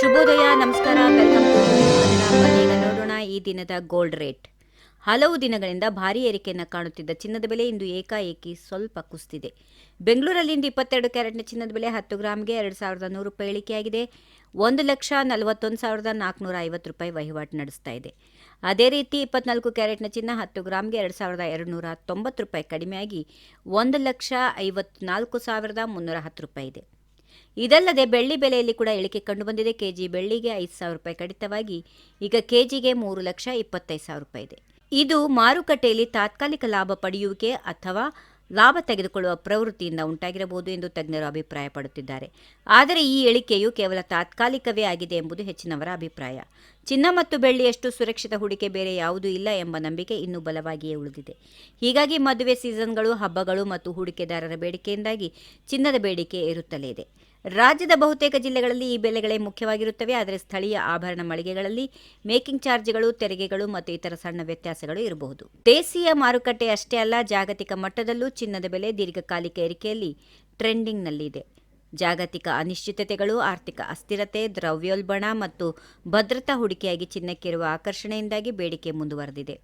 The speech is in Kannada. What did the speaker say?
ಶುಭೋದಯ, ನಮಸ್ಕಾರ, ವೆಲ್ಕಮ್ ಟು ಕನ್ನಡ. ಬನ್ನಿ ನೋಡೋಣ ಈ ದಿನದ ಗೋಲ್ಡ್ ರೇಟ್. ಹಲವು ದಿನಗಳಿಂದ ಭಾರೀ ಏರಿಕೆಯನ್ನು ಕಾಣುತ್ತಿದ್ದ ಚಿನ್ನದ ಬೆಲೆ ಇಂದು ಏಕಾಏಕಿ ಸ್ವಲ್ಪ ಕುಸಿದಿದೆ. ಬೆಂಗಳೂರಲ್ಲಿ ಇಂದು 22 ಕ್ಯಾರೆಟ್ನ ಚಿನ್ನದ ಬೆಲೆ 10 ಗ್ರಾಮ್ಗೆ 2,100 ರೂಪಾಯಿ ಇಳಿಕೆಯಾಗಿದೆ. 1,41,450 ರೂಪಾಯಿ ವಹಿವಾಟು ನಡೆಸ್ತಾ ಇದೆ. ಅದೇ ರೀತಿ 24 ಕ್ಯಾರೆಟ್ನ ಚಿನ್ನ 10 ಗ್ರಾಮ್ಗೆ 2,290 ರೂಪಾಯಿ ಕಡಿಮೆಯಾಗಿ 1,54,310 ರೂಪಾಯಿ ಇದೆ. ಇದಲ್ಲದೆ ಬೆಳ್ಳಿ ಬೆಲೆಯಲ್ಲಿ ಕೂಡ ಇಳಿಕೆ ಕಂಡುಬಂದಿದೆ. ಕೆಜಿ ಬೆಳ್ಳಿಗೆ 5,000 ರೂಪಾಯಿ ಕಡಿತವಾಗಿ ಈಗ ಕೆಜಿಗೆ 3,25,000 ರೂಪಾಯಿ ಇದೆ. ಇದು ಮಾರುಕಟ್ಟೆಯಲ್ಲಿ ತಾತ್ಕಾಲಿಕ ಲಾಭ ಪಡೆಯುವಿಕೆ ಅಥವಾ ಲಾಭ ತೆಗೆದುಕೊಳ್ಳುವ ಪ್ರವೃತ್ತಿಯಿಂದ ಉಂಟಾಗಿರಬಹುದು ಎಂದು ತಜ್ಞರು ಅಭಿಪ್ರಾಯಪಡುತ್ತಿದ್ದಾರೆ. ಆದರೆ ಈ ಇಳಿಕೆಯು ಕೇವಲ ತಾತ್ಕಾಲಿಕವೇ ಆಗಿದೆ ಎಂಬುದು ಹೆಚ್ಚಿನವರ ಅಭಿಪ್ರಾಯ. ಚಿನ್ನ ಮತ್ತು ಬೆಳ್ಳಿಯಷ್ಟು ಸುರಕ್ಷಿತ ಹೂಡಿಕೆ ಬೇರೆ ಯಾವುದೂ ಇಲ್ಲ ಎಂಬ ನಂಬಿಕೆ ಇನ್ನೂ ಬಲವಾಗಿಯೇ ಉಳಿದಿದೆ. ಹೀಗಾಗಿ ಮದುವೆ ಸೀಸನ್ಗಳು, ಹಬ್ಬಗಳು ಮತ್ತು ಹೂಡಿಕೆದಾರರ ಬೇಡಿಕೆಯಿಂದಾಗಿ ಚಿನ್ನದ ಬೇಡಿಕೆ ಏರುತ್ತಲೇ ಇದೆ. ರಾಜ್ಯದ ಬಹುತೇಕ ಜಿಲ್ಲೆಗಳಲ್ಲಿ ಈ ಬೆಲೆಗಳೇ ಮುಖ್ಯವಾಗಿರುತ್ತವೆ. ಆದರೆ ಸ್ಥಳೀಯ ಆಭರಣ ಮಳಿಗೆಗಳಲ್ಲಿ ಮೇಕಿಂಗ್ ಚಾರ್ಜ್ಗಳು, ತೆರಿಗೆಗಳು ಮತ್ತು ಇತರ ಸಣ್ಣ ವ್ಯತ್ಯಾಸಗಳು ಇರಬಹುದು. ದೇಶೀಯ ಮಾರುಕಟ್ಟೆ ಅಷ್ಟೇ ಅಲ್ಲ, ಜಾಗತಿಕ ಮಟ್ಟದಲ್ಲೂ ಚಿನ್ನದ ಬೆಲೆ ದೀರ್ಘಕಾಲಿಕ ಏರಿಕೆಯಲ್ಲಿ ಟ್ರೆಂಡಿಂಗ್ನಲ್ಲಿದೆ. ಜಾಗತಿಕ ಅನಿಶ್ಚಿತತೆಗಳು, ಆರ್ಥಿಕ ಅಸ್ಥಿರತೆ, ದ್ರವ್ಯೋಲ್ಬಣ ಮತ್ತು ಭದ್ರತಾ ಹೂಡಿಕೆಯಾಗಿ ಚಿನ್ನಕ್ಕಿರುವ ಆಕರ್ಷಣೆಯಿಂದಾಗಿ ಬೇಡಿಕೆ ಮುಂದುವರೆದಿದೆ.